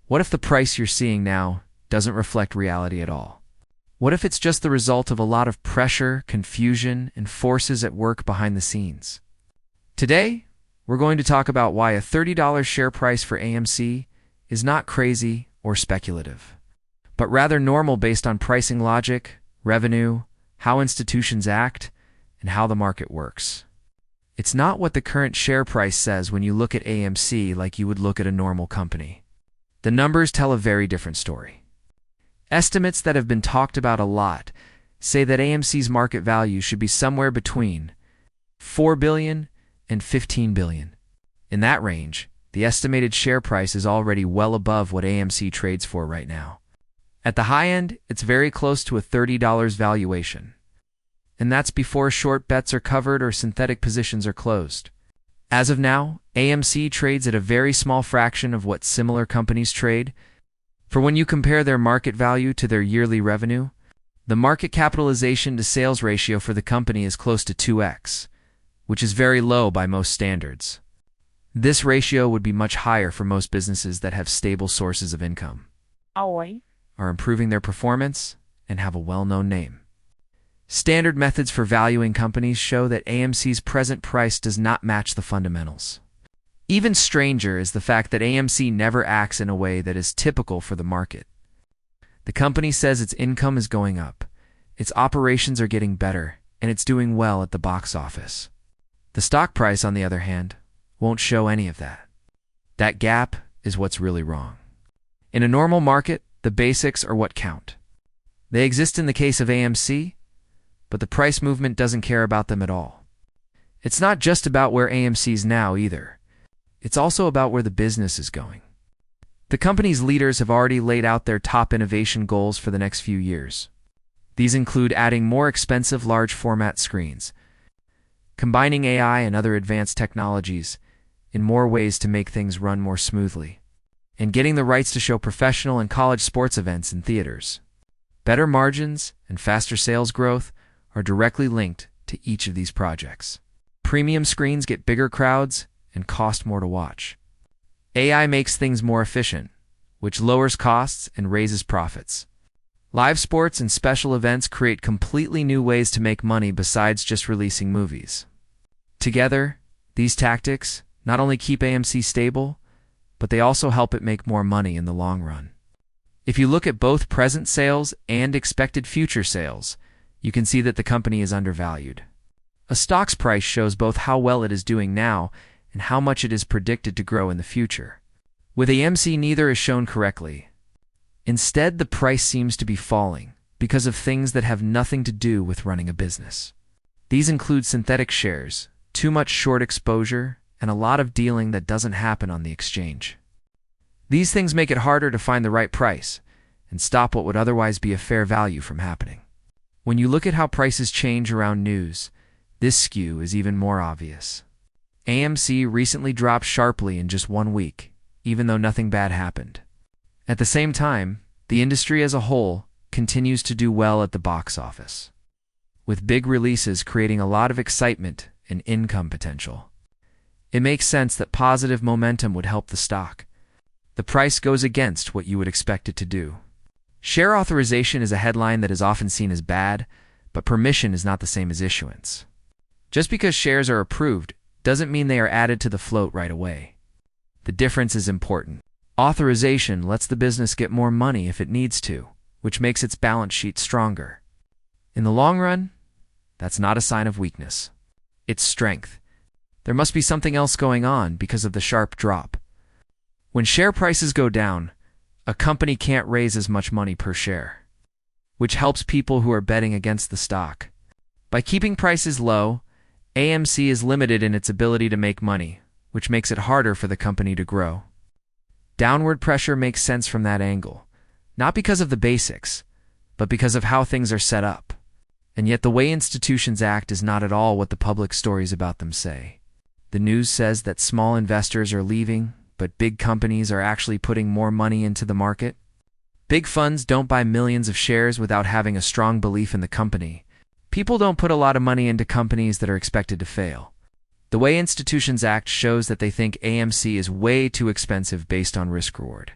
What if the price you're seeing now doesn't reflect reality at all? What if it's just the result of a lot of pressure, confusion, and forces at work behind the scenes? Today, we're going to talk about why a $30 share price for AMC is not crazy or speculative, but rather normal based on pricing logic, revenue, how institutions act, and how the market works. It's not what the current share price says when you look at AMC like you would look at a normal company. The numbers tell a very different story. Estimates that have been talked about a lot say that AMC's market value should be somewhere between $4 billion and $15 billion. In that range, the estimated share price is already well above what AMC trades for right now. At the high end, it's very close to a $30 valuation. And that's before short bets are covered or synthetic positions are closed. As of now, AMC trades at a very small fraction of what similar companies trade. For when you compare their market value to their yearly revenue, the market capitalization to sales ratio for the company is close to 2x, which is very low by most standards. This ratio would be much higher for most businesses that have stable sources of income, are improving their performance, and have a well-known name. Standard methods for valuing companies show that AMC's present price does not match the fundamentals. Even stranger is the fact that AMC never acts in a way that is typical for the market. The company says its income is going up, its operations are getting better, and it's doing well at the box office. The stock price, on the other hand, won't show any of that. That gap is what's really wrong. In a normal market, the basics are what count. They exist in the case of AMC, but the price movement doesn't care about them at all. It's not just about where AMC's now either. It's also about where the business is going. The company's leaders have already laid out their top innovation goals for the next few years. These include adding more expensive large format screens, combining AI and other advanced technologies in more ways to make things run more smoothly, and getting the rights to show professional and college sports events in theaters. Better margins and faster sales growth are directly linked to each of these projects. Premium screens get bigger crowds and cost more to watch. AI makes things more efficient, which lowers costs and raises profits. Live sports and special events create completely new ways to make money besides just releasing movies. Together, these tactics not only keep AMC stable, but they also help it make more money in the long run. If you look at both present sales and expected future sales, you can see that the company is undervalued. A stock's price shows both how well it is doing now and how much it is predicted to grow in the future. With AMC, neither is shown correctly. Instead, the price seems to be falling because of things that have nothing to do with running a business. These include synthetic shares, too much short exposure, and a lot of dealing that doesn't happen on the exchange. These things make it harder to find the right price and stop what would otherwise be a fair value from happening. When you look at how prices change around news, this skew is even more obvious. AMC recently dropped sharply in just 1 week, even though nothing bad happened. At the same time, the industry as a whole continues to do well at the box office, with big releases creating a lot of excitement and income potential. It makes sense that positive momentum would help the stock. The price goes against what you would expect it to do. Share authorization is a headline that is often seen as bad, but permission is not the same as issuance. Just because shares are approved doesn't mean they are added to the float right away. The difference is important. Authorization lets the business get more money if it needs to, which makes its balance sheet stronger. In the long run, that's not a sign of weakness. It's strength. There must be something else going on because of the sharp drop. When share prices go down, a company can't raise as much money per share, which helps people who are betting against the stock. By keeping prices low, AMC is limited in its ability to make money, which makes it harder for the company to grow. Downward pressure makes sense from that angle, not because of the basics, but because of how things are set up. And yet the way institutions act is not at all what the public stories about them say. The news says that small investors are leaving, but big companies are actually putting more money into the market. Big funds don't buy millions of shares without having a strong belief in the company. People don't put a lot of money into companies that are expected to fail. The way institutions act shows that they think AMC is way too expensive based on risk-reward.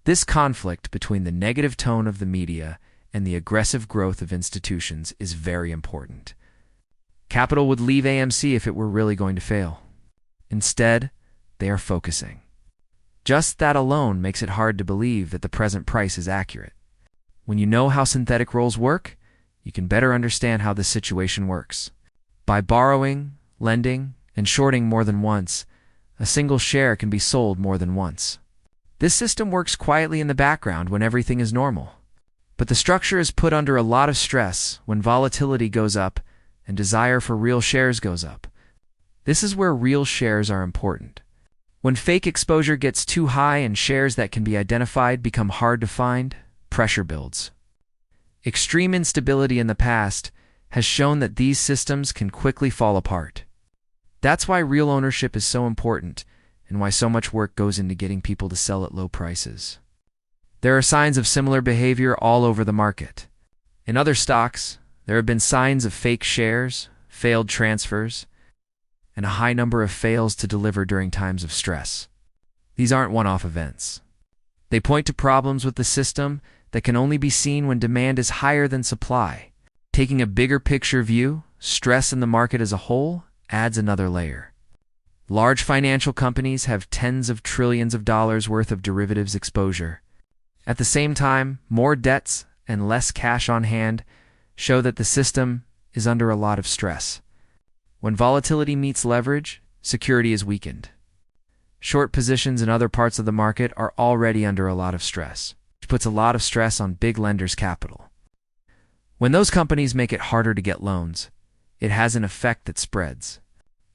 This conflict between the negative tone of the media and the aggressive growth of institutions is very important. Capital would leave AMC if it were really going to fail. Instead, they are focusing. Just that alone makes it hard to believe that the present price is accurate. When you know how synthetic roles work, you can better understand how this situation works. By borrowing, lending, and shorting more than once, a single share can be sold more than once. This system works quietly in the background when everything is normal. But the structure is put under a lot of stress when volatility goes up and desire for real shares goes up. This is where real shares are important. When fake exposure gets too high and shares that can be identified become hard to find, pressure builds. Extreme instability in the past has shown that these systems can quickly fall apart. That's why real ownership is so important and why so much work goes into getting people to sell at low prices. There are signs of similar behavior all over the market. In other stocks, there have been signs of fake shares, failed transfers, and a high number of fails to deliver during times of stress. These aren't one-off events. They point to problems with the system that can only be seen when demand is higher than supply. Taking a bigger picture view, stress in the market as a whole adds another layer. Large financial companies have tens of trillions of dollars worth of derivatives exposure. At the same time, more debts and less cash on hand show that the system is under a lot of stress. When volatility meets leverage, security is weakened. Short positions in other parts of the market are already under a lot of stress, which puts a lot of stress on big lenders' capital. When those companies make it harder to get loans, it has an effect that spreads.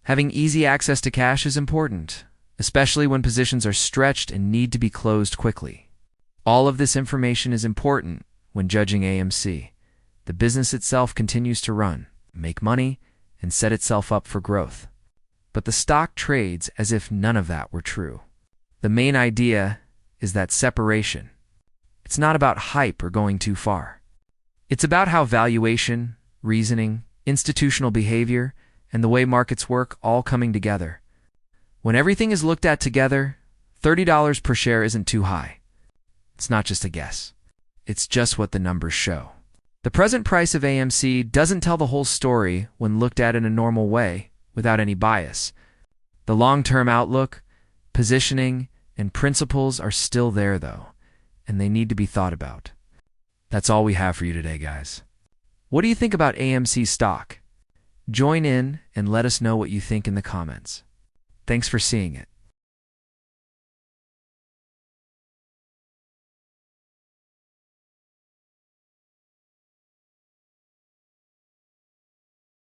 Having easy access to cash is important, especially when positions are stretched and need to be closed quickly. All of this information is important when judging AMC. The business itself continues to run, make money, and set itself up for growth. But the stock trades as if none of that were true. The main idea is that separation. It's not about hype or going too far. It's about how valuation, reasoning, institutional behavior, and the way markets work all coming together. When everything is looked at together, $30 per share isn't too high. It's not just a guess. It's just what the numbers show. The present price of AMC doesn't tell the whole story when looked at in a normal way, without any bias. The long-term outlook, positioning, and principles are still there, though, and they need to be thought about. That's all we have for you today, guys. What do you think about AMC stock? Join in and let us know what you think in the comments. Thanks for seeing it.